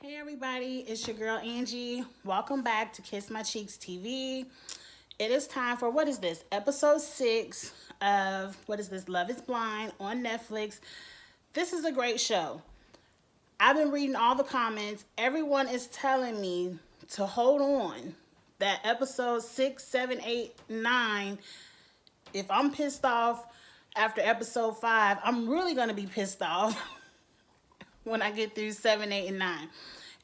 Hey everybody, it's your girl Angie. Welcome back to Kiss My Cheeks TV. It is time for what is this? Episode 6 of Love is Blind on Netflix. This is a great show. I've been reading all the comments. Everyone is telling me to hold on. That episode 6, 7, 8, 9. If I'm pissed off after episode 5, I'm really gonna be pissed off when I get through 7, 8, and 9.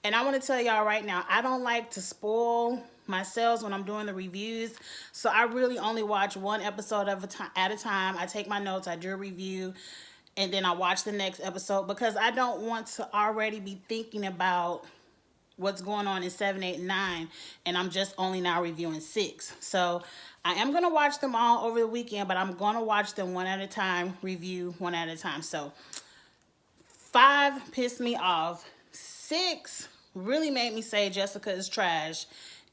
And I want to tell y'all right now, I don't like to spoil myself when I'm doing the reviews. So I really only watch one episode at a time. I take my notes, I do a review, and then I watch the next episode because I don't want to already be thinking about what's going on in 7, 8, and 9. And I'm just only now reviewing 6. So I am going to watch them all over the weekend, but I'm going to watch them one at a time, review one at a time. So 5 pissed me off. 6 really made me say Jessica is trash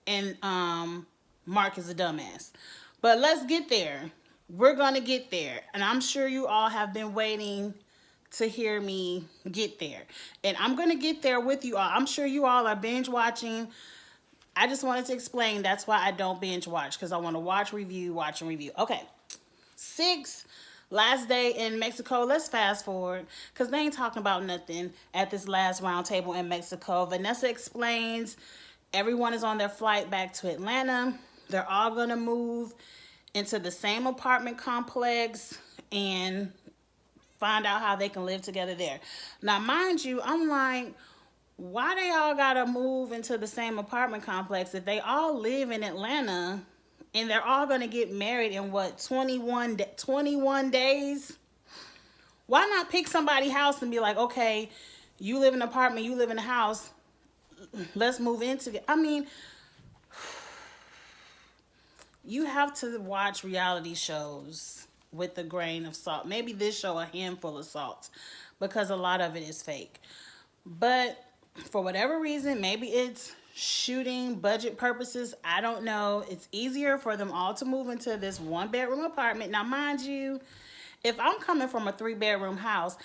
and Mark is a dumbass. But let's get there. We're going to get there. And I'm sure you all have been waiting to hear me get there. And I'm going to get there with you all. I'm sure you all are binge watching. I just wanted to explain that's why I don't binge watch, because I want to watch, review, watch, and review. Okay. 6, last day in Mexico. Let's fast forward because they ain't talking about nothing at this last round table in Mexico. Vanessa explains everyone is on their flight back to Atlanta. They're all going to move into the same apartment complex and find out how they can live together there. Now, mind you, I'm like, why they all got to move into the same apartment complex if they all live in Atlanta? And they're all going to get married in, 21 days? Why not pick somebody's house and be like, okay, you live in an apartment, you live in a house, let's move in together. I mean, you have to watch reality shows with a grain of salt. Maybe this show a handful of salt because a lot of it is fake. But for whatever reason, maybe it's shooting budget purposes, I don't know. It's easier for them all to move into this 1-bedroom apartment. Now, mind you, if I'm coming from a 3-bedroom house,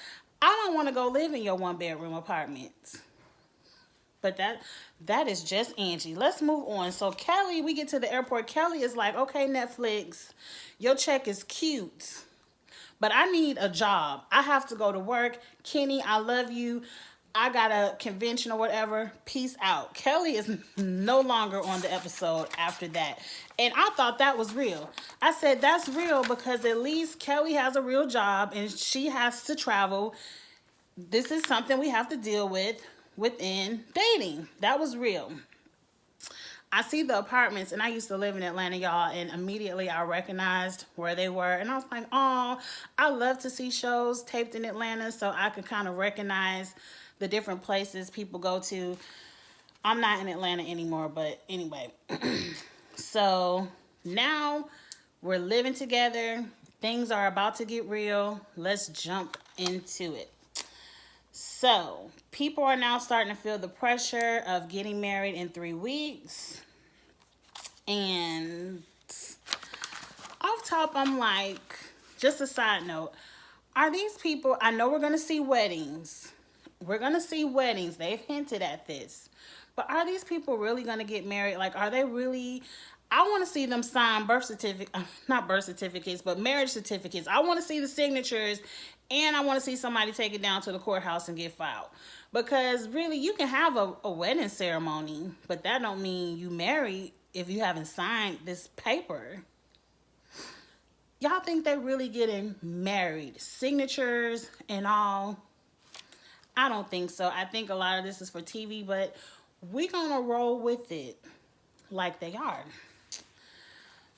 I don't want to go live in your 1-bedroom apartment. But that is just Angie. Let's move on. So Kelly, we get to the airport. Kelly is like, okay, Netflix, your check is cute, but I need a job. I have to go to work. Kenny, I love you. I got a convention or whatever. Peace out. Kelly is no longer on the episode after that. And I thought that was real. I said that's real because at least Kelly has a real job and she has to travel. This is something we have to deal with within dating. That was real. I see the apartments, and I used to live in Atlanta, y'all, and immediately I recognized where they were. And I was like, oh, I love to see shows taped in Atlanta so I could kind of recognize the different places people go to. I'm not in Atlanta anymore, but anyway. So now we're living together. Things are about to get real. Let's jump into it. So people are now starting to feel the pressure of getting married in 3 weeks. And off top, I'm like, just a side note, are these people, I know we're going to see weddings. We're going to see weddings. They've hinted at this. But are these people really going to get married? Like, are they really? I want to see them sign not birth certificates, but marriage certificates. I want to see the signatures, and I want to see somebody take it down to the courthouse and get filed. Because really, you can have a wedding ceremony, but that don't mean you married if you haven't signed this paper. Y'all think they're really getting married? Signatures and all? I don't think so. I think a lot of this is for TV, but we're going to roll with it like they are.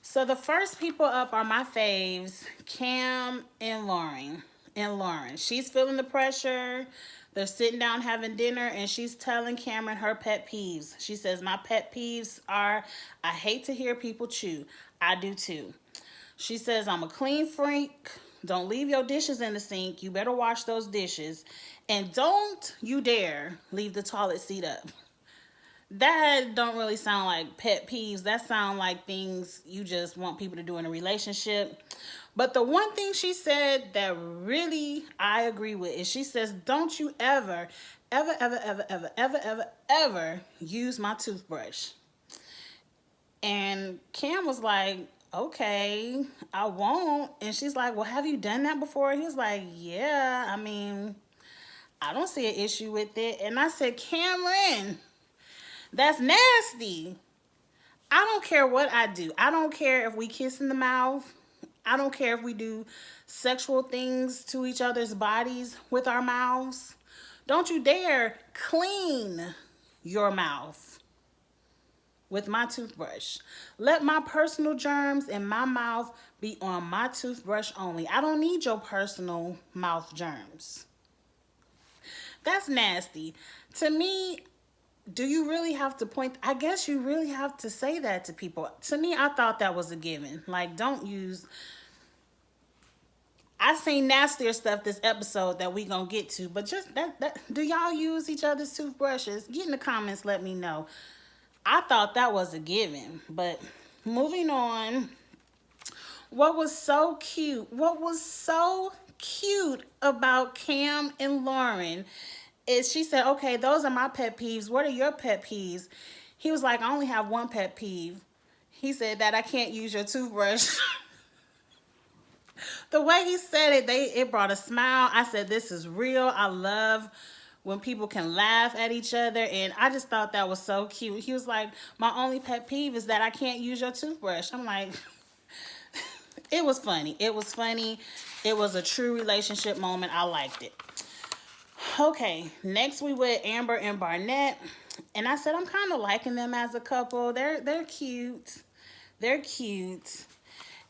So the first people up are my faves, Cam and Lauren. She's feeling the pressure. They're sitting down having dinner, and she's telling Cameron her pet peeves. She says, my pet peeves are, I hate to hear people chew. I do too. She says, I'm a clean freak. Don't leave your dishes in the sink. You better wash those dishes. And don't you dare leave the toilet seat up. That don't really sound like pet peeves. That sound like things you just want people to do in a relationship. But the one thing she said that really I agree with is she says, don't you ever, ever, ever, ever, ever, ever, ever, ever use my toothbrush. And Cam was like, okay, I won't. And she's like, well, have you done that before? He was like, yeah, I mean, I don't see an issue with it. And I said, Cameron, that's nasty. I don't care what I do. I don't care if we kiss in the mouth. I don't care if we do sexual things to each other's bodies with our mouths. Don't you dare clean your mouth with my toothbrush. Let my personal germs in my mouth be on my toothbrush only. I don't need your personal mouth germs. That's nasty. To me, do you really have to point? I guess you really have to say that to people. To me, I thought that was a given. Like, don't use... I seen nastier stuff this episode that we gonna get to, but just that do y'all use each other's toothbrushes? Get in the comments, let me know. I thought that was a given, but moving on. What was so cute about Cam and Lauren is she said, okay, those are my pet peeves. What are your pet peeves? He was like, I only have one pet peeve. He said that I can't use your toothbrush. The way he said it, it brought a smile. I said, this is real. I love when people can laugh at each other. And I just thought that was so cute. He was like, my only pet peeve is that I can't use your toothbrush. I'm like, it was funny. It was funny. It was a true relationship moment. I liked it. Okay, next we with Amber and Barnett. And I said, I'm kind of liking them as a couple. They're cute. They're cute.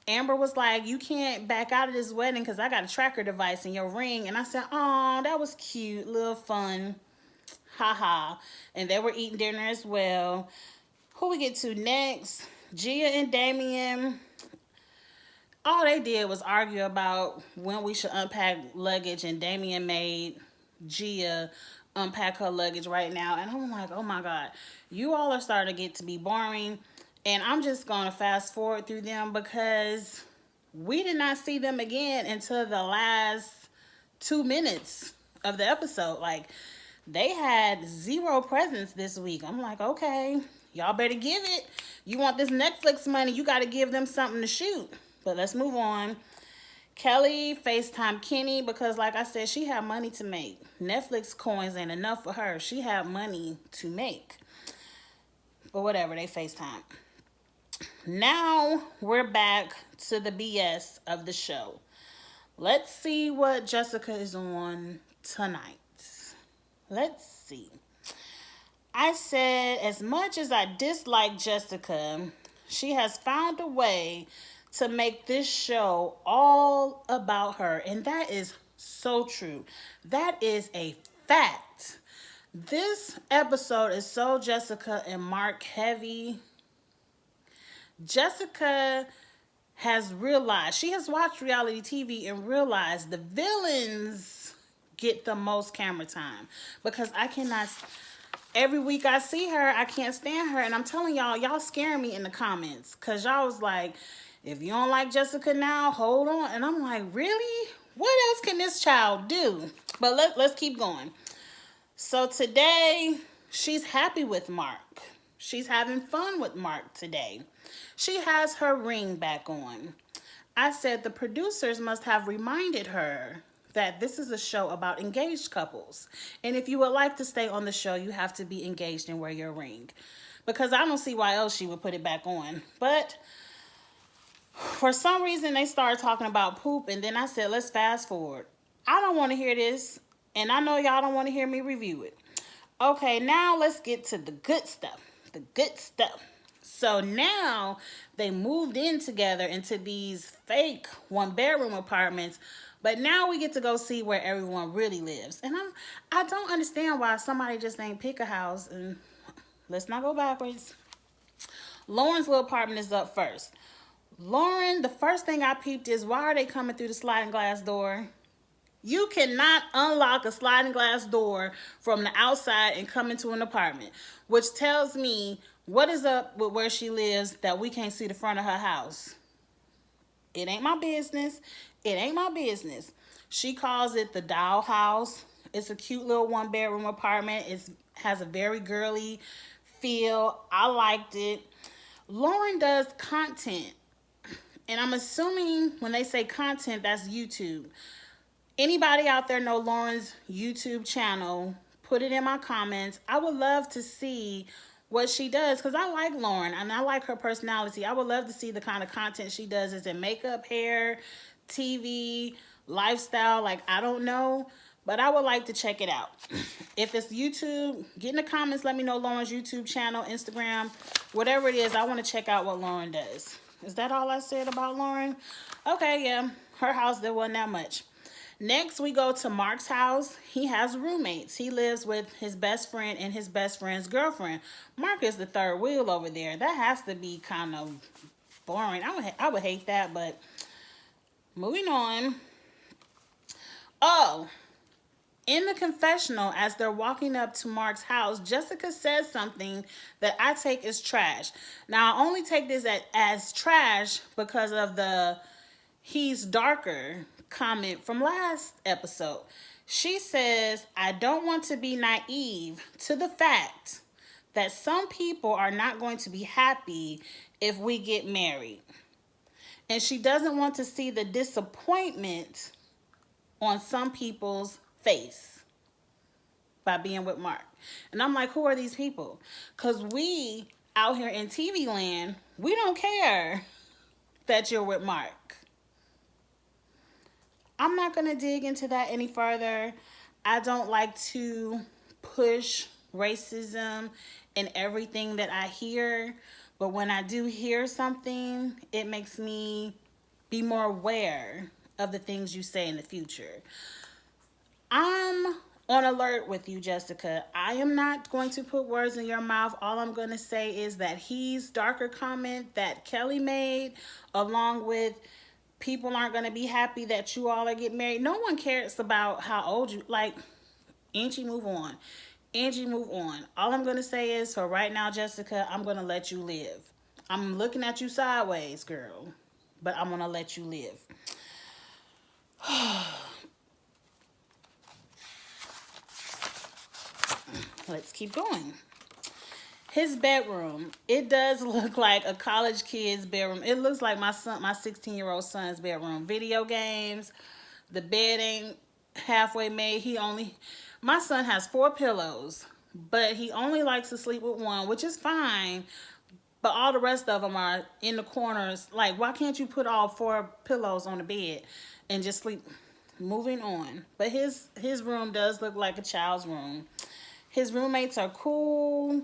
Amber was like, you can't back out of this wedding because I got a tracker device in your ring. And I said, oh, that was cute. Little fun. Ha. And they were eating dinner as well. Who we get to next? Gia and Damian. All they did was argue about when we should unpack luggage. And Damian made Gia unpack her luggage right now. And I'm like, oh my God. You all are starting to get to be boring. And I'm just going to fast forward through them because we did not see them again until the last 2 minutes of the episode. Like, they had zero presence this week. I'm like, okay, y'all better give it. You want this Netflix money, you got to give them something to shoot. But let's move on. Kelly FaceTime Kenny because, like I said, she had money to make. Netflix coins ain't enough for her. She had money to make. But whatever, they FaceTime. Now we're back to the BS of the show. Let's see what Jessica is on tonight. Let's see. I said, as much as I dislike Jessica, she has found a way to make this show all about her. And that is so true. That is a fact. This episode is so Jessica and Mark heavy. Jessica has realized, she has watched reality TV and realized the villains get the most camera time. Because I cannot, every week I see her, I can't stand her. And I'm telling y'all scaring me in the comments. Because y'all was like, if you don't like Jessica now, hold on. And I'm like, really? What else can this child do? But let's keep going. So today, she's happy with Mark. She's having fun with Mark today. She has her ring back on. I said the producers must have reminded her that this is a show about engaged couples. And if you would like to stay on the show, you have to be engaged and wear your ring. Because I don't see why else she would put it back on. But for some reason, they started talking about poop. And then I said, let's fast forward. I don't want to hear this. And I know y'all don't want to hear me review it. Okay, now let's get to the good stuff. The good stuff. So now they moved in together into these fake 1-bedroom apartments. But now we get to go see where everyone really lives. And I don't understand why somebody just ain't pick a house. And let's not go backwards. Lauren's little apartment is up first. Lauren, the first thing I peeped is, why are they coming through the sliding glass door? You cannot unlock a sliding glass door from the outside and come into an apartment, which tells me what is up with where she lives that we can't see the front of her house. It ain't my business. It ain't my business. She calls it the doll house. It's a cute little 1-bedroom apartment. It has a very girly feel. I liked it. Lauren does content. And I'm assuming when they say content, that's YouTube. Anybody out there know Lauren's YouTube channel? Put it in my comments. I would love to see what she does because I like Lauren and I like her personality. I would love to see the kind of content she does. Is it makeup, hair, TV, lifestyle? Like, I don't know, but I would like to check it out. If it's YouTube, get in the comments. Let me know Lauren's YouTube channel, Instagram, whatever it is. I want to check out what Lauren does. Is that all I said about Lauren? Okay, yeah. Her house, there wasn't that much. Next, we go to Mark's house. He has roommates. He lives with his best friend and his best friend's girlfriend. Mark is the third wheel over there. That has to be kind of boring. I would hate that, but moving on. Oh, in the confessional, as they're walking up to Mark's house, Jessica says something that I take as trash. Now, I only take this as trash because of the "he's darker" comment from last episode. She says, I don't want to be naive to the fact that some people are not going to be happy if we get married. And she doesn't want to see the disappointment on some people's face by being with Mark. And I'm like, who are these people? Because we out here in TV land, we don't care that you're with Mark. I'm not going to dig into that any further. I don't like to push racism in everything that I hear. But when I do hear something, it makes me be more aware of the things you say in the future. I'm on alert with you, Jessica. I am not going to put words in your mouth. All I'm going to say is that "he's darker" comment that Kelly made, along with people aren't going to be happy that you all are getting married. No one cares about how old you, like, Angie, move on. Angie, move on. All I'm going to say is, for right now, Jessica, I'm going to let you live. I'm looking at you sideways, girl, but I'm going to let you live. Let's keep going. His bedroom, it does look like a college kid's bedroom. It looks like my 16-year-old son's bedroom. Video games, the bed ain't halfway made. My son has 4 pillows, but he only likes to sleep with one, which is fine. But all the rest of them are in the corners. Like, why can't you put all 4 pillows on the bed and just sleep? Moving on. But his room does look like a child's room. His roommates are cool.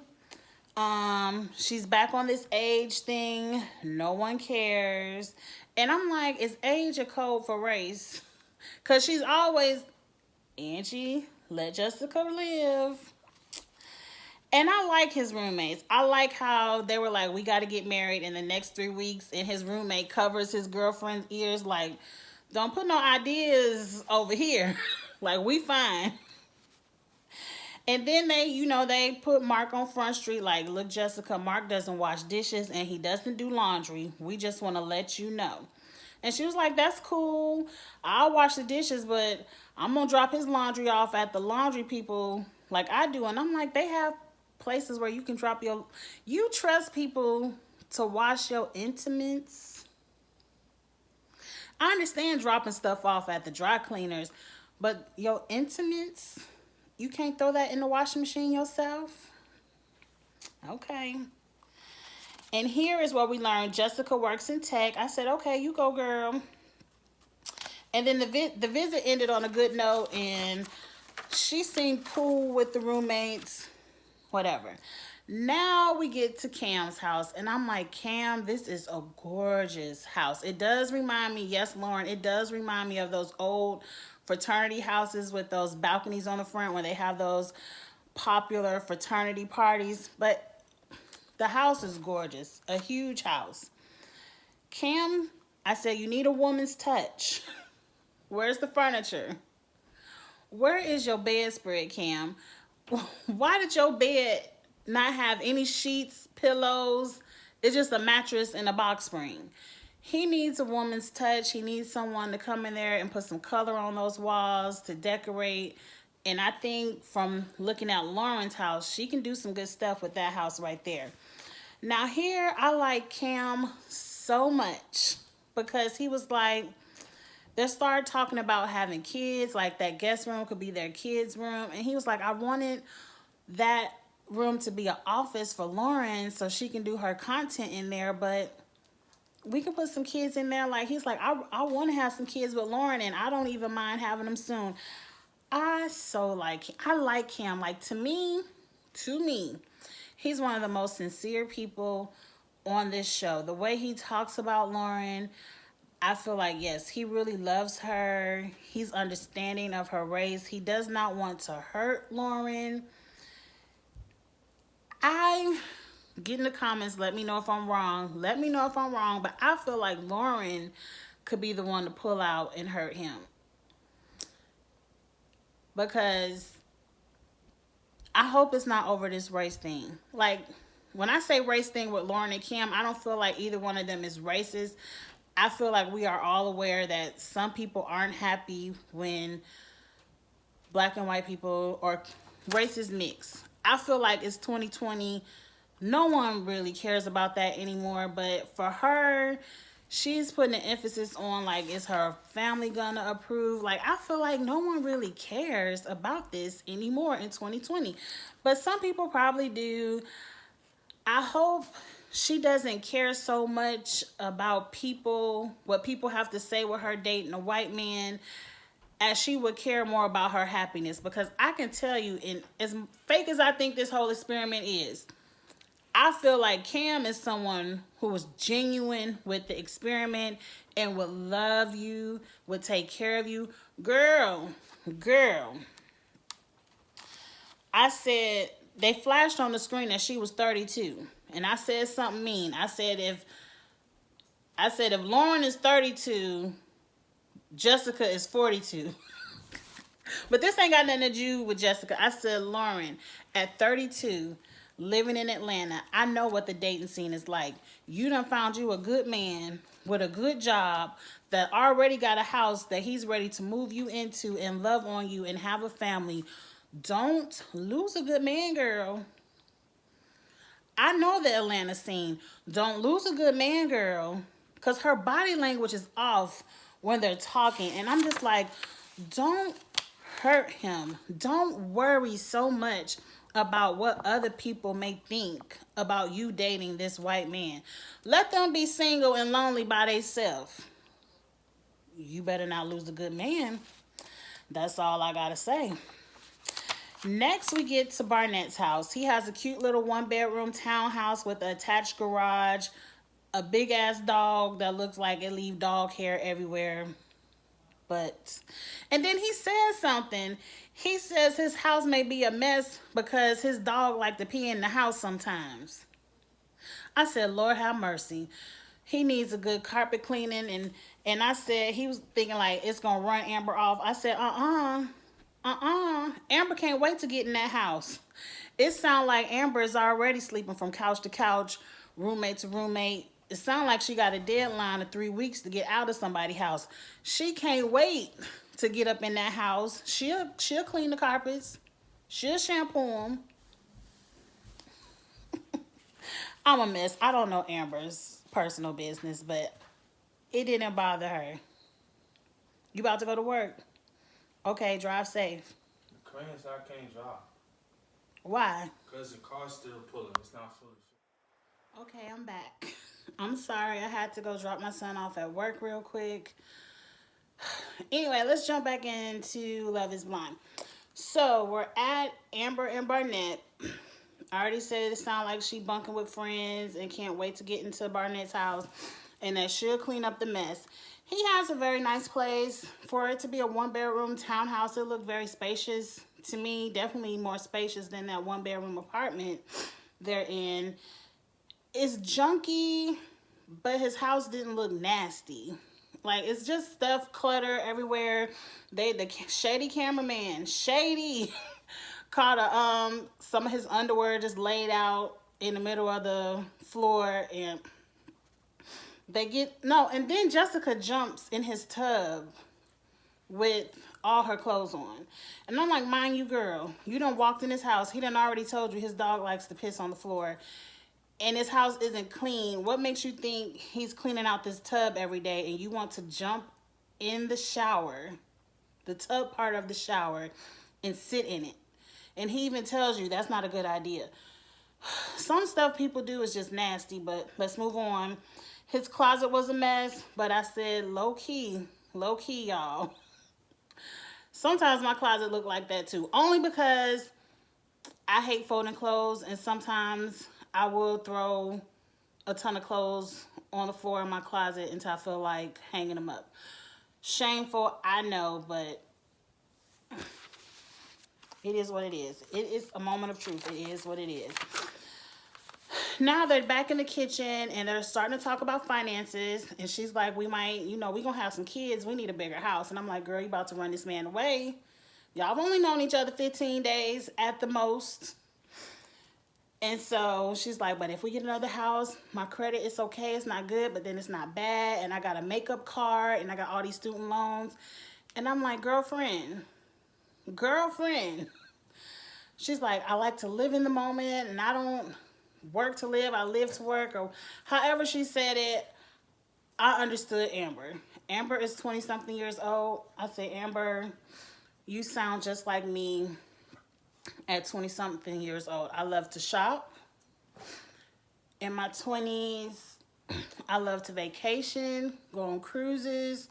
She's back on this age thing. No one cares. And I'm like, is age a code for race? Because she's always, Angie, let Jessica live. And I like his roommates. I like how they were like, we got to get married in the next 3 weeks. And his roommate covers his girlfriend's ears like, don't put no ideas over here. Like, we fine. And then they put Mark on Front Street like, look, Jessica, Mark doesn't wash dishes and he doesn't do laundry. We just want to let you know. And she was like, that's cool. I'll wash the dishes, but I'm going to drop his laundry off at the laundry people like I do. And I'm like, they have places where you can drop you trust people to wash your intimates? I understand dropping stuff off at the dry cleaners, but your intimates, you can't throw that in the washing machine yourself? Okay. And here is what we learned. Jessica works in tech. I said, okay, you go, girl. And then the visit ended on a good note, and she seemed cool with the roommates, whatever. Now we get to Cam's house, and I'm like, Cam, this is a gorgeous house. It does remind me, yes, Lauren, it does remind me of those old fraternity houses with those balconies on the front where they have those popular fraternity parties. But the house is gorgeous, a huge house. Cam, I said, you need a woman's touch. Where's the furniture? Where is your bedspread, Cam? Why did your bed not have any sheets, pillows? It's just a mattress and a box spring. He needs a woman's touch. He needs someone to come in there and put some color on those walls to decorate. And I think from looking at Lauren's house, she can do some good stuff with that house right there. Now here, I like Cam so much because he was like, they started talking about having kids, like that guest room could be their kids' room. And he was like, I wanted that room to be an office for Lauren so she can do her content in there, but we can put some kids in there. Like, he's like, I want to have some kids with Lauren, and I don't even mind having them soon. I like him. Like, to me, he's one of the most sincere people on this show. The way he talks about Lauren, I feel like, yes, he really loves her. He's understanding of her race. He does not want to hurt Lauren. Get in the comments, let me know if I'm wrong. Let me know if I'm wrong, but I feel like Lauren could be the one to pull out and hurt him. Because I hope it's not over this race thing. Like, when I say race thing with Lauren and Cam, I don't feel like either one of them is racist. I feel like we are all aware that some people aren't happy when black and white people or races mix. I feel like it's 2020. No one really cares about that anymore. But for her, she's putting an emphasis on, like, is her family gonna approve? Like, I feel like no one really cares about this anymore in 2020. But some people probably do. I hope she doesn't care so much about people, what people have to say with her dating a white man, as she would care more about her happiness. Because I can tell you, and as fake as I think this whole experiment is, I feel like Cam is someone who was genuine with the experiment and would love you, would take care of you. Girl, I said, they flashed on the screen that she was 32. And I said something mean. I said if Lauren is 32, Jessica is 42. But this ain't got nothing to do with Jessica. I said Lauren at 32, living in Atlanta, I know what the dating scene is like. You done found you a good man with a good job that already got a house that he's ready to move you into and love on you and have a family. Don't lose a good man, girl. I know the Atlanta scene. Don't lose a good man, girl. Because her body language is off when they're talking. And I'm just like, don't hurt him. Don't worry so much about what other people may think about you dating this white man. Let them be single and lonely by themselves. You better not lose a good man. That's all I gotta say. Next, we get to Barnett's house. He has a cute little one-bedroom townhouse with an attached garage, a big-ass dog that looks like it leaves dog hair everywhere. And then he says something. He says his house may be a mess because his dog like to pee in the house sometimes. I said, Lord have mercy. He needs a good carpet cleaning. And I said, he was thinking like it's going to run Amber off. I said, Amber can't wait to get in that house. It sounds like Amber is already sleeping from couch to couch, roommate to roommate. It sounds like she got a deadline of 3 weeks to get out of somebody's house. She can't wait to get up in that house. She'll clean the carpets. She'll shampoo them. I'm a mess. I don't know Amber's personal business, but it didn't bother her. You about to go to work? Okay, drive safe. The crane said I can't drive. Why? Because the car's still pulling. It's not fully filled. Okay, I'm back. I'm sorry. I had to go drop my son off at work real quick. Anyway, let's jump back into Love is Blind. So, we're at Amber and Barnett. I already said it sounds like she bunking with friends and can't wait to get into Barnett's house. And that she'll clean up the mess. He has a very nice place. For it to be a one-bedroom townhouse, it looked very spacious to me. Definitely more spacious than that one-bedroom apartment they're in. It's junky, but his house didn't look nasty. Like, it's just stuff, clutter everywhere. The shady cameraman, caught some of his underwear just laid out in the middle of the floor. And They get, no, and then Jessica jumps in his tub with all her clothes on. And I'm like, mind you, girl, you done walked in his house. He done already told you his dog likes to piss on the floor. And his house isn't clean. What makes you think he's cleaning out this tub every day and you want to jump in the shower, the tub part of the shower, and sit in it? And he even tells you that's not a good idea. Some stuff people do is just nasty, but let's move on. His closet was a mess, but I said low key, y'all. Sometimes my closet look like that too, only because I hate folding clothes, and sometimes I will throw a ton of clothes on the floor in my closet until I feel like hanging them up. Shameful, I know, but it is what it is. It is a moment of truth. It is what it is. Now they're back in the kitchen and they're starting to talk about finances. And she's like, we might, we're going to have some kids. We need a bigger house. And I'm like, girl, you about to run this man away. Y'all have only known each other 15 days at the most. And so she's like, but if we get another house, my credit is okay. It's not good, but then it's not bad. And I got a makeup card and I got all these student loans. And I'm like, girlfriend. She's like, I like to live in the moment and I don't work to live. I live to work, or however she said it. I understood Amber. Amber is 20 something years old. I say, Amber, you sound just like me at 20 something years old. I love to shop. In my 20s, I love to vacation, go on cruises,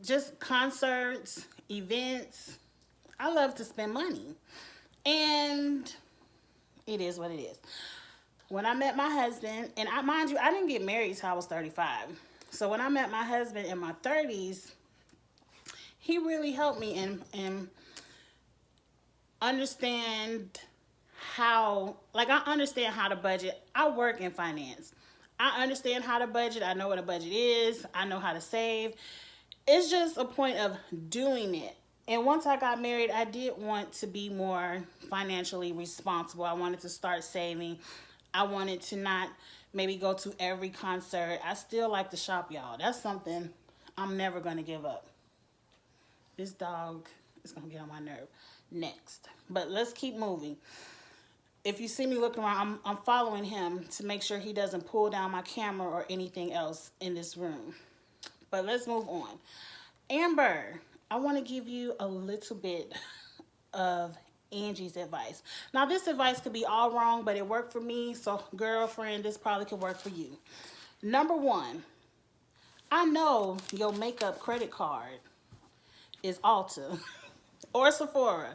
just concerts, events. I love to spend money. And it is what it is. When I met my husband, and mind you, I didn't get married till I was 35. So when I met my husband in my 30s, he really helped me and understand how, like, I understand how to budget. I work in finance. I understand how to budget. I know what a budget is. I know how to save. It's just a point of doing it. And once I got married, I did want to be more financially responsible. I wanted to start saving. I wanted to not maybe go to every concert. I still like to shop, y'all. That's something I'm never going to give up. This dog is going to get on my nerve. Next. But let's keep moving. If you see me looking around, I'm following him to make sure he doesn't pull down my camera or anything else in this room. But let's move on. Amber, I want to give you a little bit of Angie's advice. Now, this advice could be all wrong, but it worked for me. So, girlfriend, this probably could work for you. Number one, I know your makeup credit card is Ulta or Sephora.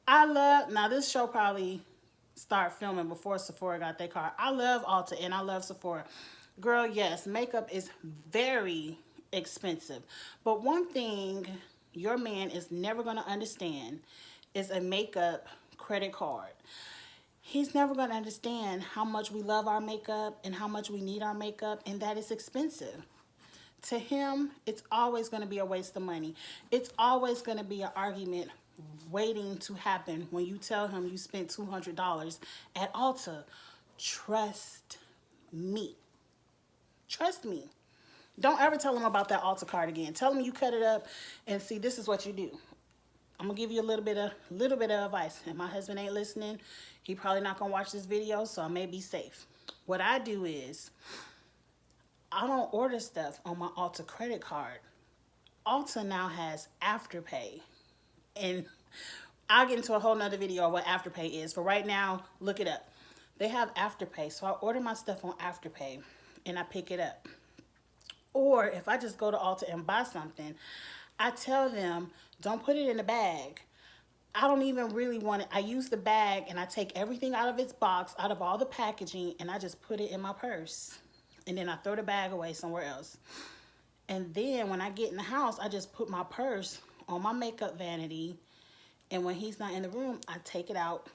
Now this show probably start filming before Sephora got their card. I love Ulta and I love Sephora. Girl, yes, makeup is very expensive. But one thing your man is never going to understand is a makeup credit card. He's never going to understand how much we love our makeup and how much we need our makeup, and that is expensive. To him, it's always going to be a waste of money. It's always going to be an argument waiting to happen when you tell him you spent $200 at Ulta. Trust me. Trust me. Don't ever tell him about that Ulta card again. Tell him you cut it up and see, this is what you do. I'm gonna give you a little bit of advice. And my husband ain't listening. He probably not gonna watch this video, so I may be safe. What I do is I don't order stuff on my Ulta credit card. Ulta now has Afterpay. And I'll get into a whole nother video of what Afterpay is. For right now, look it up. They have Afterpay. So I order my stuff on Afterpay and I pick it up. Or if I just go to Ulta and buy something, I tell them, don't put it in a bag. I don't even really want it. I use the bag and I take everything out of its box, out of all the packaging, and I just put it in my purse. And then I throw the bag away somewhere else. And then when I get in the house, I just put my purse on my makeup vanity. And when he's not in the room, I take it out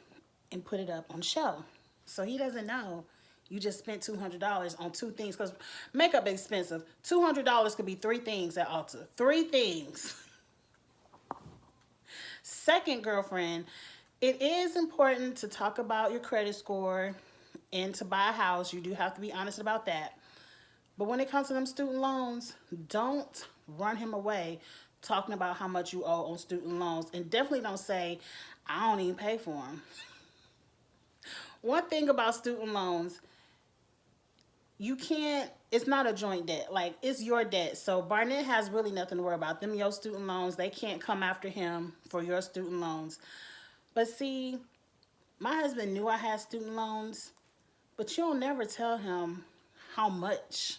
and put it up on the shelf. So he doesn't know you just spent $200 on two things, because makeup is expensive. $200 could be three things at Ulta. 3 things. Second, girlfriend, it is important to talk about your credit score, and to buy a house, you do have to be honest about that. But when it comes to them student loans, don't run him away talking about how much you owe on student loans. And definitely don't say, I don't even pay for them. One thing about student loans, you can't, it's not a joint debt. Like, it's your debt. So Barnett has really nothing to worry about. Them your student loans, they can't come after him for your student loans. But see, my husband knew I had student loans, but you'll never tell him how much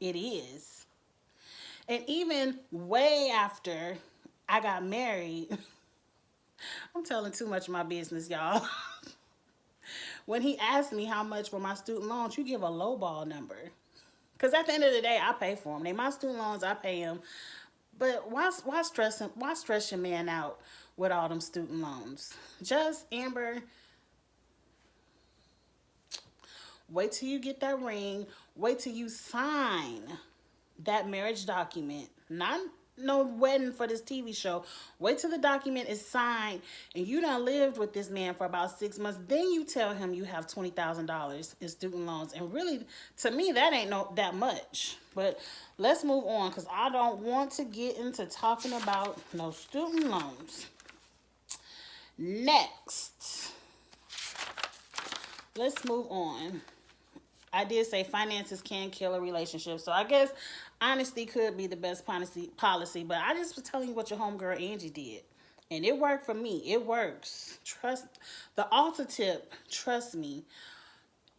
it is. And even way after I got married, I'm telling too much of my business, y'all. When he asked me how much were my student loans, you give a lowball number. Because at the end of the day, I pay for them. They my student loans, I pay them. But why stress your man out with all them student loans? Just, Amber, wait till you get that ring. Wait till you sign that marriage document. Not no wedding for this TV show. Wait till the document is signed and you done lived with this man for about 6 months. Then you tell him you have $20,000 in student loans. And really, to me, that ain't that much. But let's move on, because I don't want to get into talking about no student loans. Next, let's move on. I did say finances can kill a relationship. So I guess honesty could be the best policy. But I just was telling you what your homegirl Angie did. And it worked for me. It works. Trust. The Ulta tip, trust me,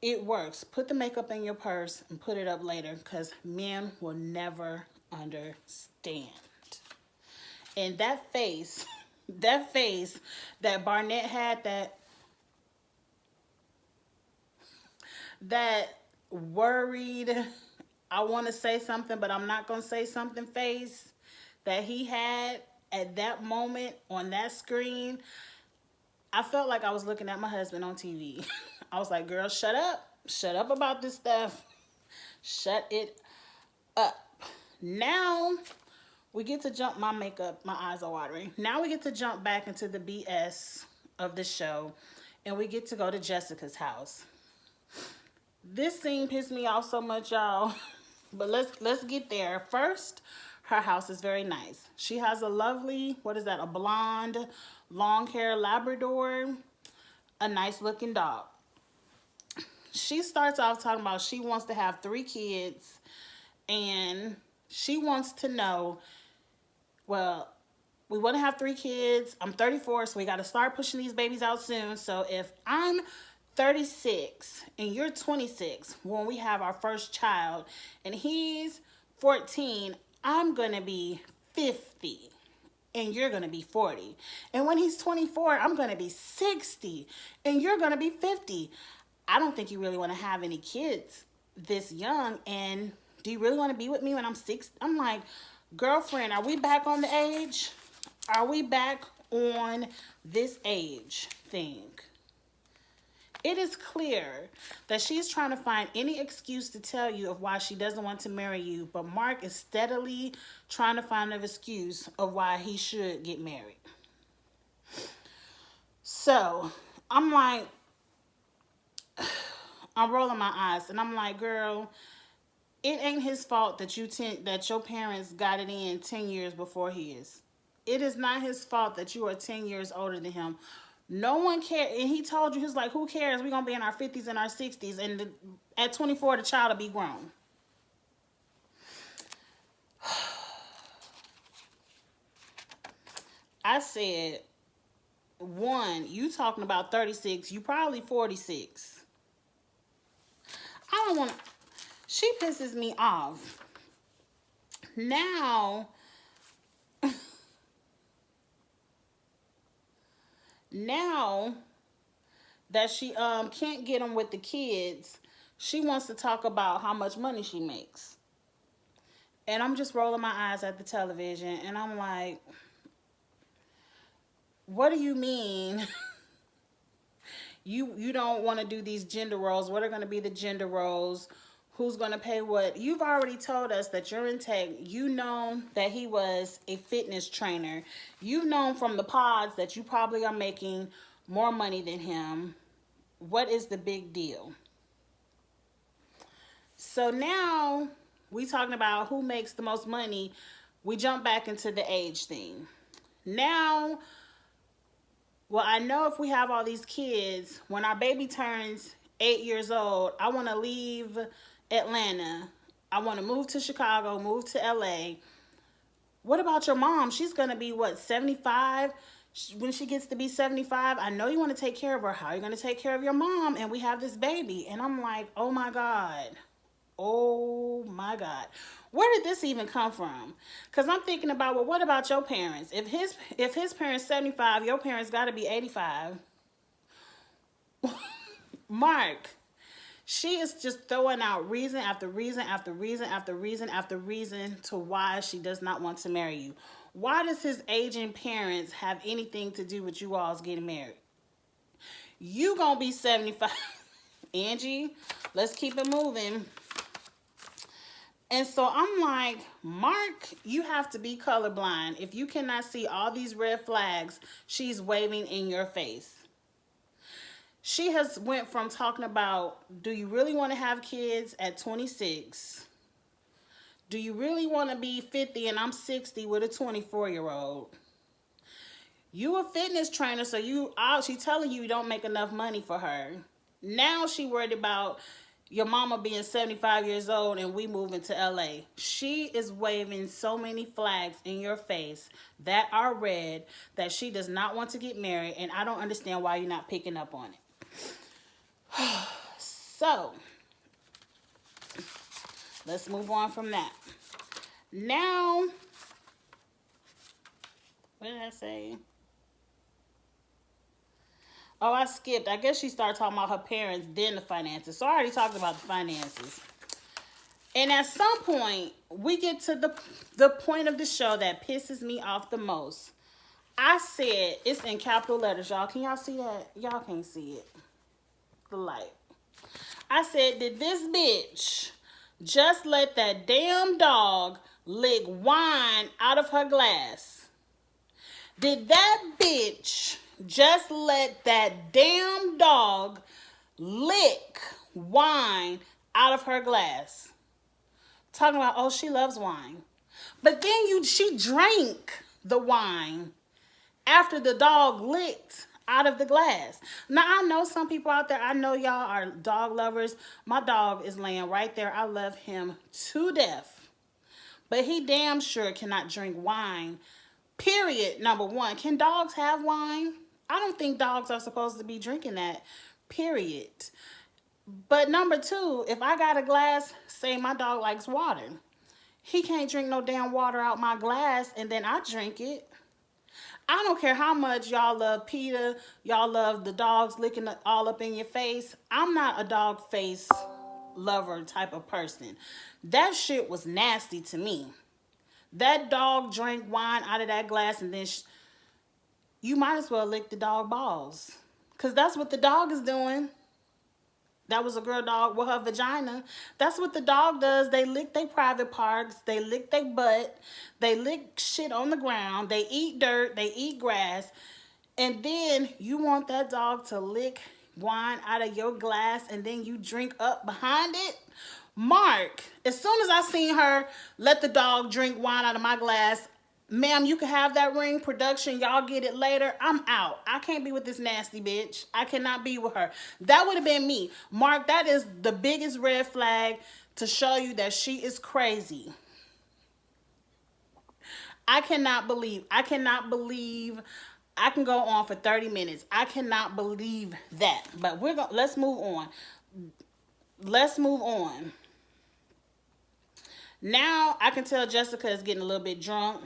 it works. Put the makeup in your purse and put it up later, because men will never understand. And that face that Barnett had, that worried, I want to say something, but I'm not going to say something face that he had at that moment on that screen, I felt like I was looking at my husband on TV. I was like, girl, shut up. Shut up about this stuff. Shut it up. Now we get to jump, my makeup, my eyes are watering. Now we get to jump back into the BS of the show, and we get to go to Jessica's house. This scene pissed me off so much, y'all. But let's get there. First, her house is very nice. She has a lovely, what is that, a blonde, long hair Labrador, a nice looking dog. She starts off talking about she wants to have 3 kids, and she wants to know, well, we want to have 3 kids. I'm 34, so we got to start pushing these babies out soon. So if I'm 36 and you're 26 when we have our first child, and he's 14, I'm gonna be 50 and you're gonna be 40. And when he's 24, I'm gonna be 60 and you're gonna be 50. I don't think you really want to have any kids this young. And do you really want to be with me when I'm 6? I'm like, girlfriend, are we back on the age? Are we back on this age thing? It is clear that she's trying to find any excuse to tell you of why she doesn't want to marry you, but Mark is steadily trying to find an excuse of why he should get married. So I'm like, I'm rolling my eyes, and I'm like, girl, it ain't his fault that that your parents got it in 10 years before his. It is not his fault that you are 10 years older than him. No one cares. And he told you, he's like, who cares? We're going to be in our 50s and our 60s. And at 24, the child will be grown. I said, one, you talking about 36. You probably 46. I don't want to. She pisses me off. Now that she can't get him with the kids, she wants to talk about how much money she makes. And I'm just rolling my eyes at the television, and I'm like, what do you mean you don't want to do these gender roles? What are going to be the gender roles? Who's going to pay what? You've already told us that you're in tech. You know that he was a fitness trainer. You've known from the pods that you probably are making more money than him. What is the big deal? So now we talking about who makes the most money. We jump back into the age thing. Now, well, I know if we have all these kids, when our baby turns 8 years old, I want to leave Atlanta. I want to move to Chicago, move to LA. What about your mom? She's going to be, what, 75? When she gets to be 75, I know you want to take care of her. How are you going to take care of your mom? And we have this baby. And I'm like, oh my God. Oh my God. Where did this even come from? Because I'm thinking about, well, what about your parents? If his parents 75, your parents got to be 85. Mark, she is just throwing out reason after reason after reason after reason after reason to why she does not want to marry you. Why does his aging parents have anything to do with you all's getting married? You gonna be 75. Angie, let's keep it moving. And so I'm like, Mark, you have to be colorblind. If you cannot see all these red flags she's waving in your face. She has went from talking about, do you really want to have kids at 26? Do you really want to be 50 and I'm 60 with a 24-year-old? You a fitness trainer, so she telling you don't make enough money for her. Now she worried about your mama being 75 years old and we moving to LA. She is waving so many flags in your face that are red that she does not want to get married, and I don't understand why you're not picking up on it. So, let's move on from that. Now, what did I say? Oh, I skipped. I guess she started talking about her parents, then the finances. So I already talked about the finances. And at some point, we get to the point of the show that pisses me off the most. I said, it's in capital letters, y'all. Can y'all see that? Y'all can't see it. The light. I said, did this bitch just let that damn dog lick wine out of her glass? Did that bitch just let that damn dog lick wine out of her glass? Talking about, oh, she loves wine. But then she drank the wine after the dog licked out of the glass. Now, I know some people out there, I know y'all are dog lovers. My dog is laying right there. I love him to death. But he damn sure cannot drink wine. Period. Number one. Can dogs have wine? I don't think dogs are supposed to be drinking that. Period. But number two, if I got a glass, say my dog likes water. He can't drink no damn water out my glass and then I drink it. I don't care how much y'all love PETA, y'all love the dogs licking all up in your face. I'm not a dog face lover type of person. That shit was nasty to me. That dog drank wine out of that glass and then you might as well lick the dog balls. Because that's what the dog is doing. That was a girl dog with her vagina. That's what the dog does. They lick their private parts. They lick their butt. They lick shit on the ground. They eat dirt. They eat grass. And then you want that dog to lick wine out of your glass and then you drink up behind it? Mark, as soon as I seen her let the dog drink wine out of my glass, ma'am, you can have that ring. Production, y'all get it later. I'm out. I can't be with this nasty bitch. I cannot be with her. That would have been me. Mark, that is the biggest red flag to show you that she is crazy. I cannot believe. I can go on for 30 minutes. I cannot believe that. But let's move on. Let's move on. Now I can tell Jessica is getting a little bit drunk.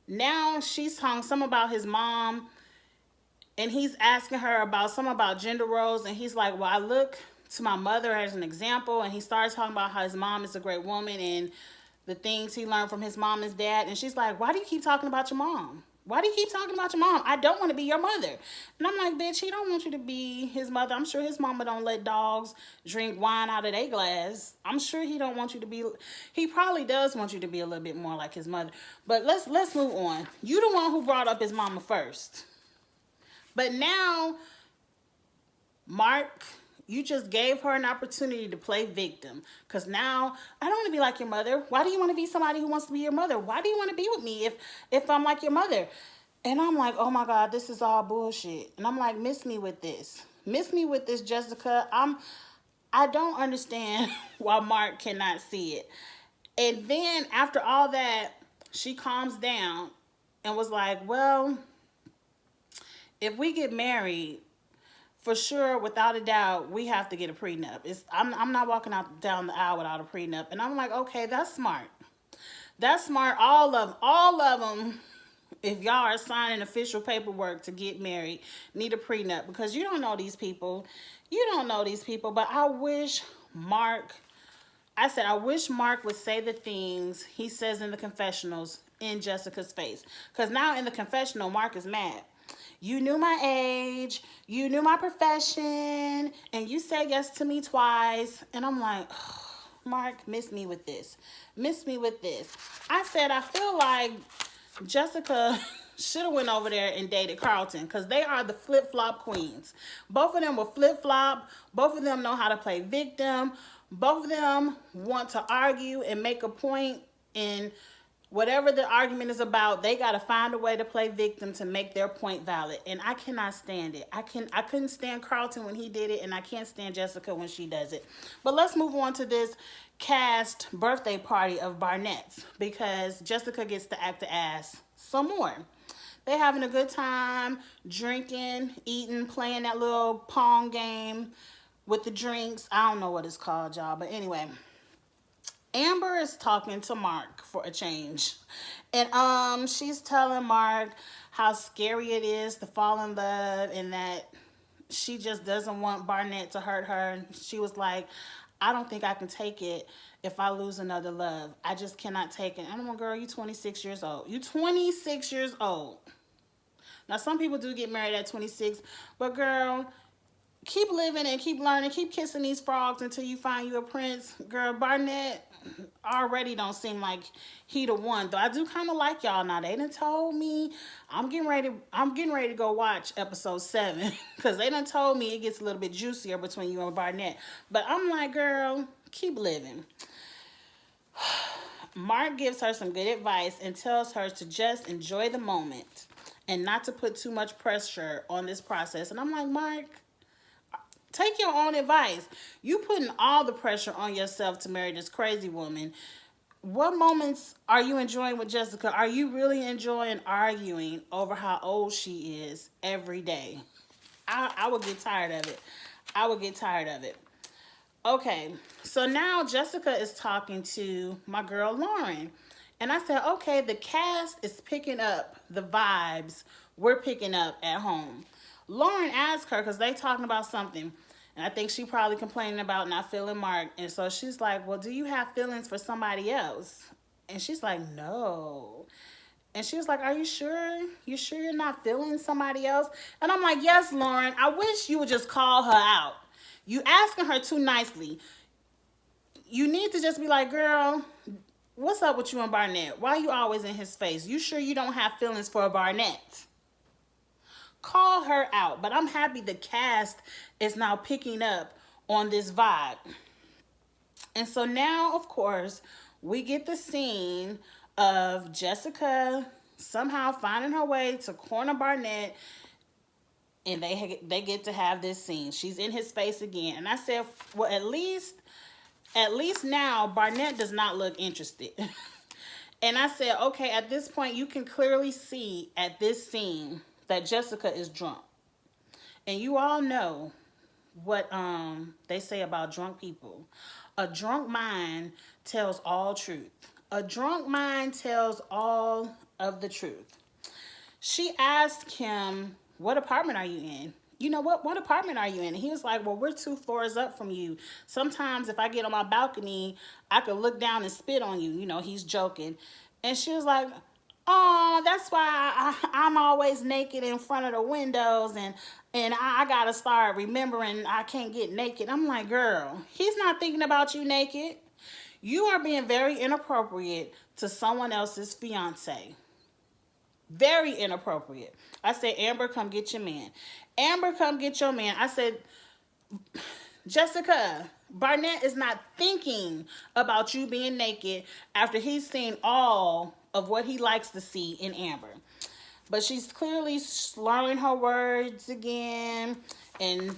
Now she's talking some about his mom, and he's asking her about some about gender roles, and he's like, well, I look to my mother as an example, and he starts talking about how his mom is a great woman and the things he learned from his mom and his dad, and she's like, why do you keep talking about your mom? Why do you keep talking about your mom? I don't want to be your mother. And I'm like, bitch, he don't want you to be his mother. I'm sure his mama don't let dogs drink wine out of their glass. I'm sure he don't want you to be, he probably does want you to be a little bit more like his mother. But let's move on. You the one who brought up his mama first. But now, Mark, You just gave her an opportunity to play victim. Because now, I don't want to be like your mother. Why do you want to be somebody who wants to be your mother? Why do you want to be with me if I'm like your mother? And I'm like, oh my God, this is all bullshit. And I'm like, miss me with this. Miss me with this, Jessica. I don't understand why Mark cannot see it. And then after all that, she calms down and was like, well, if we get married, for sure, without a doubt, we have to get a prenup. I'm not walking out down the aisle without a prenup. And I'm like, okay, that's smart. That's smart. All of them, if y'all are signing official paperwork to get married, need a prenup, because you don't know these people. You don't know these people. But I wish Mark would say the things he says in the confessionals in Jessica's face. Because now in the confessional, Mark is mad. You knew my age, you knew my profession, and you said yes to me twice. And I'm like, oh, Mark, miss me with this. Miss me with this. I said, I feel like Jessica should have went over there and dated Carlton, because they are the flip-flop queens. Both of them will flip-flop. Both of them know how to play victim. Both of them want to argue and make a point, in whatever the argument is about, they got to find a way to play victim to make their point valid. And I cannot stand it. I couldn't stand Carlton when he did it, and I can't stand Jessica when she does it. But let's move on to this cast birthday party of Barnett's, because Jessica gets to act the ass some more. They having a good time, drinking, eating, playing that little pong game with the drinks. I don't know what it's called, y'all, but anyway. Amber is talking to Mark for a change. And she's telling Mark how scary it is to fall in love, and that she just doesn't want Barnett to hurt her. She was like, I don't think I can take it if I lose another love. I just cannot take it. And I'm like, girl, you 26 years old. You 26 years old. Now, some people do get married at 26, but girl, keep living and keep learning. Keep kissing these frogs until you find you a prince. Girl, Barnett already don't seem like he the one. Though I do kind of like y'all now. They done told me I'm getting ready to go watch episode 7, because they done told me it gets a little bit juicier between you and Barnett. But I'm like, girl, keep living. Mark gives her some good advice and tells her to just enjoy the moment and not to put too much pressure on this process. And I'm like, Mark, take your own advice. You putting all the pressure on yourself to marry this crazy woman. What moments are you enjoying with Jessica? Are you really enjoying arguing over how old she is every day? I would get tired of it. I would get tired of it. Okay, so now Jessica is talking to my girl Lauren. And I said, okay, the cast is picking up the vibes we're picking up at home. Lauren asked her, because they talking about something, and I think she probably complaining about not feeling Mark. And so she's like, well, do you have feelings for somebody else? And she's like, no. And she was like, are you sure? You sure you're not feeling somebody else? And I'm like, yes, Lauren, I wish you would just call her out. You asking her too nicely. You need to just be like, girl, what's up with you and Barnett? Why are you always in his face? You sure you don't have feelings for Barnett? Call her out. But I'm happy the cast is now picking up on this vibe. And so now, of course, we get the scene of Jessica somehow finding her way to corner Barnett, and they get to have this scene. She's in his face again. And I said, well, at least now Barnett does not look interested. And I said, okay, at this point, you can clearly see at this scene that Jessica is drunk. And you all know what they say about drunk people. A drunk mind tells all truth. A drunk mind tells all of the truth. She asked him, what apartment are you in? You know, what apartment are you in? And he was like, well, we're 2 floors up from you. Sometimes if I get on my balcony, I could look down and spit on you. You know, he's joking. And she was like, oh, that's why I'm always naked in front of the windows, and I got to start remembering I can't get naked. I'm like, girl, he's not thinking about you naked. You are being very inappropriate to someone else's fiance. Very inappropriate. I said, Amber, come get your man. Amber, come get your man. I said, Jessica, Barnett is not thinking about you being naked after he's seen all of what he likes to see in Amber. But she's clearly slurring her words again. And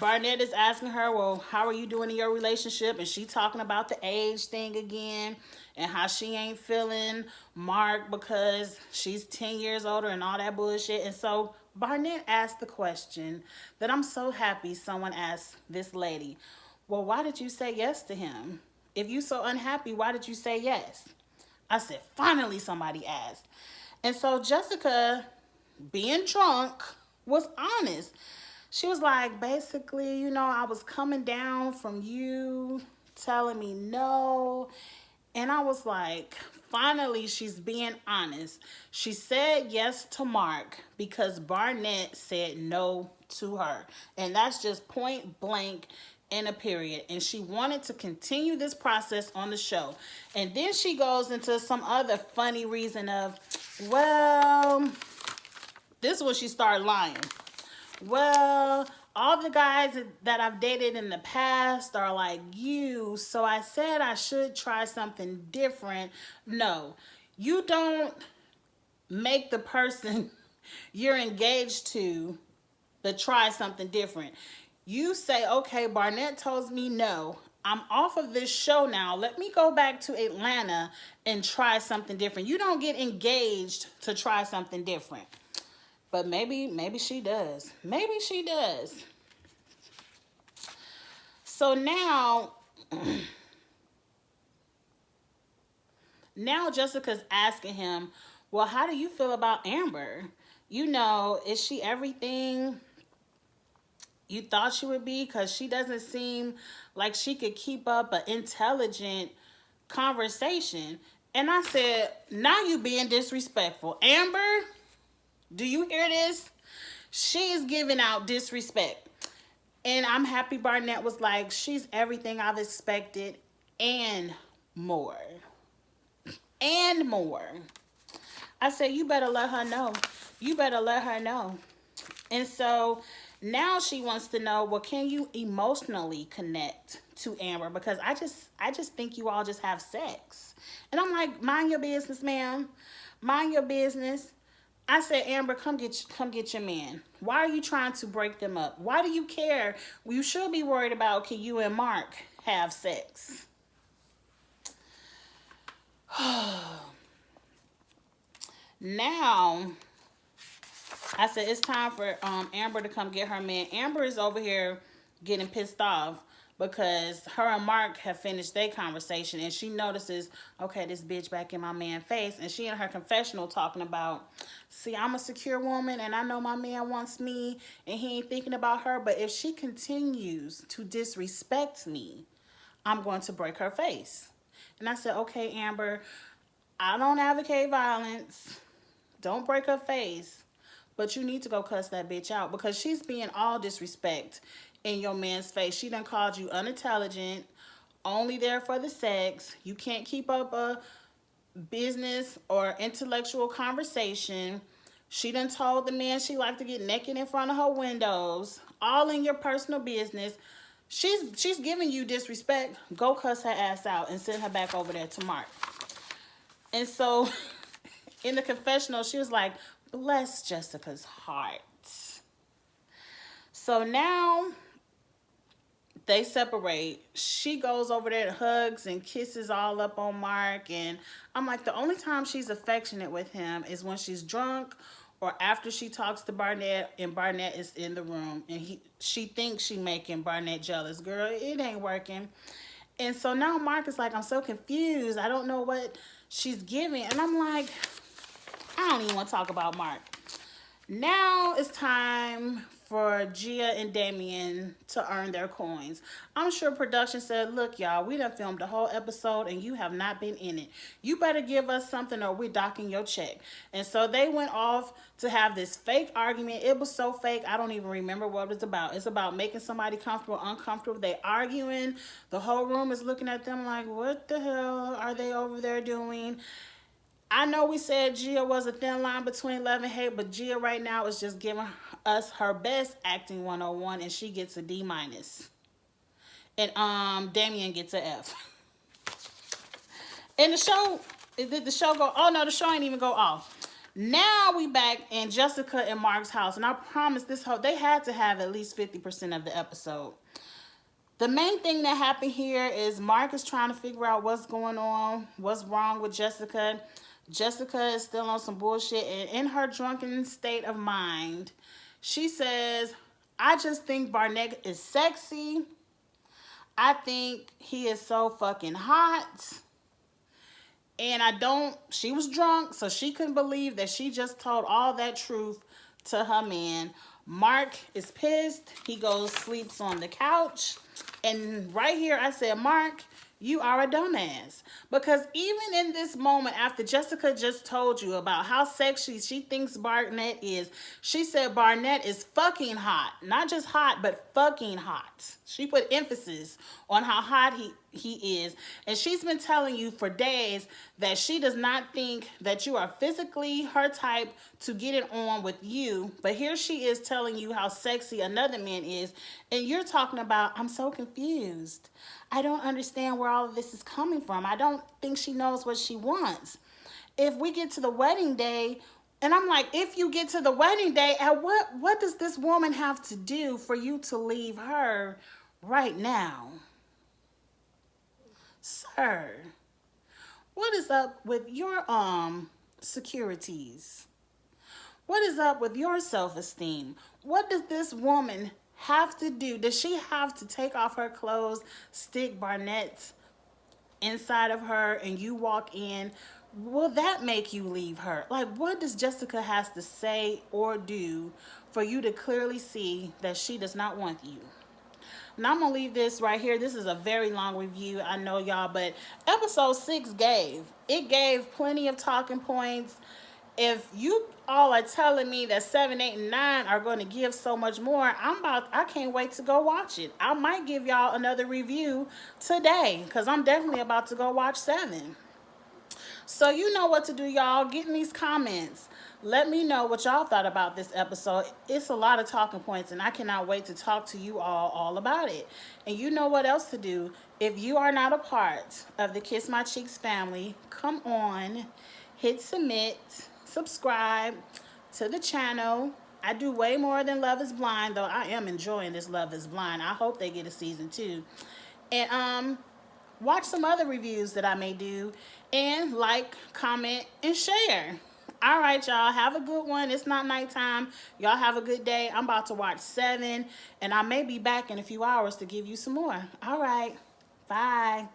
Barnett is asking her, well, how are you doing in your relationship? And she talking about the age thing again and how she ain't feeling Mark because she's 10 years older and all that bullshit. And so Barnett asked the question that I'm so happy someone asked this lady. Well, why did you say yes to him? If you so unhappy, why did you say yes? I said, finally somebody asked. And so Jessica, being drunk, was honest. She was like, basically, you know, I was coming down from you telling me no. And I was like, finally, she's being honest. She said yes to Mark because Barnett said no to her. And that's just point blank and a period. And she wanted to continue this process on the show. And then she goes into some other funny reason of, well, this is when she started lying. Well, all the guys that I've dated in the past are like you, so I said I should try something different. No, you don't make the person you're engaged to try something different. You say, okay, Barnett tells me no. I'm off of this show now. Let me go back to Atlanta and try something different. You don't get engaged to try something different. But maybe she does. Maybe she does. So now Jessica's asking him, well, how do you feel about Amber? You know, is she everything you thought she would be? Because she doesn't seem like she could keep up an intelligent conversation. And I said, now you being disrespectful. Amber, do you hear this? She is giving out disrespect. And I'm happy Barnett was like, she's everything I've expected and more. And more. I said, you better let her know. You better let her know. And so now she wants to know, well, can you emotionally connect to Amber? Because I just think you all just have sex. And I'm like, mind your business, ma'am. Mind your business. I said, Amber, come get your man. Why are you trying to break them up? Why do you care? You should be worried about, can you and Mark have sex? Now, I said, it's time for Amber to come get her man. Amber is over here getting pissed off because her and Mark have finished their conversation, and she notices, okay, this bitch back in my man's face, and she in her confessional talking about, see, I'm a secure woman, and I know my man wants me, and he ain't thinking about her, but if she continues to disrespect me, I'm going to break her face. And I said, okay, Amber, I don't advocate violence. Don't break her face, but you need to go cuss that bitch out because she's being all disrespect in your man's face. She done called you unintelligent, only there for the sex. You can't keep up a business or intellectual conversation. She done told the man she liked to get naked in front of her windows, all in your personal business. She's giving you disrespect. Go cuss her ass out and send her back over there to Mark. And so in the confessional, she was like, bless Jessica's heart. So now they separate. She goes over there and hugs and kisses all up on Mark. And I'm like, the only time she's affectionate with him is when she's drunk or after she talks to Barnett and Barnett is in the room. And she thinks she making Barnett jealous. Girl, it ain't working. And so now Mark is like, I'm so confused. I don't know what she's giving. And I'm like, I don't even want to talk about Mark. Now it's time for Gia and Damien to earn their coins. I'm sure production said, look, y'all, we done filmed the whole episode and you have not been in it. You better give us something or we're docking your check. And so they went off to have this fake argument. It was so fake, I don't even remember what it's about. It's about making somebody comfortable, uncomfortable. They arguing. The whole room is looking at them like, what the hell are they over there doing? I know we said Gia was a thin line between love and hate, but Gia right now is just giving us her best acting 101, and she gets a D-. and Damien gets a F. And did the show go? Oh no, the show ain't even go off. Now we back in Jessica and Mark's house, and I promise they had to have at least 50% of the episode. The main thing that happened here is Mark is trying to figure out what's going on, what's wrong with Jessica. Jessica is still on some bullshit, and in her drunken state of mind, she says, I just think Barnett is sexy. I think he is so fucking hot. And she was drunk, so she couldn't believe that she just told all that truth to her man. Mark is pissed. He goes, sleeps on the couch. And right here, I said, Mark, you are a dumbass. Because even in this moment, after Jessica just told you about how sexy she thinks Barnett is, she said Barnett is fucking hot. Not just hot, but fucking hot. She put emphasis on how hot he is. And she's been telling you for days that she does not think that you are physically her type to get it on with you. But here she is telling you how sexy another man is. And you're talking about, I'm so confused. I don't understand where all of this is coming from. I don't think she knows what she wants. If we get to the wedding day, and I'm like, if you get to the wedding day, what does this woman have to do for you to leave her right now? Sir, what is up with your securities? What is up with your self-esteem? What does this woman have to do? Does she have to take off her clothes, stick Barnett's inside of her, and you walk in? Will that make you leave her? Like, what does Jessica has to say or do for you to clearly see that she does not want you? Now I'm gonna leave this right here. This is a very long review, I know y'all, but episode 6 gave plenty of talking points. If you all are telling me that 7, 8, and 9 are going to give so much more, I can't wait to go watch it. I might give y'all another review today, because I'm definitely about to go watch 7. So you know what to do, y'all. Get in these comments. Let me know what y'all thought about this episode. It's a lot of talking points, and I cannot wait to talk to you all about it. And you know what else to do. If you are not a part of the Kiss My Cheeks family, come on, hit submit, subscribe to the channel. I do way more than Love is Blind, though I am enjoying this Love is Blind. I hope they get a season 2. And watch some other reviews that I may do, and like, comment, and share. All right, y'all, have a good one. It's not nighttime. Y'all have a good day. I'm about to watch 7, and I may be back in a few hours to give you some more. All right, bye.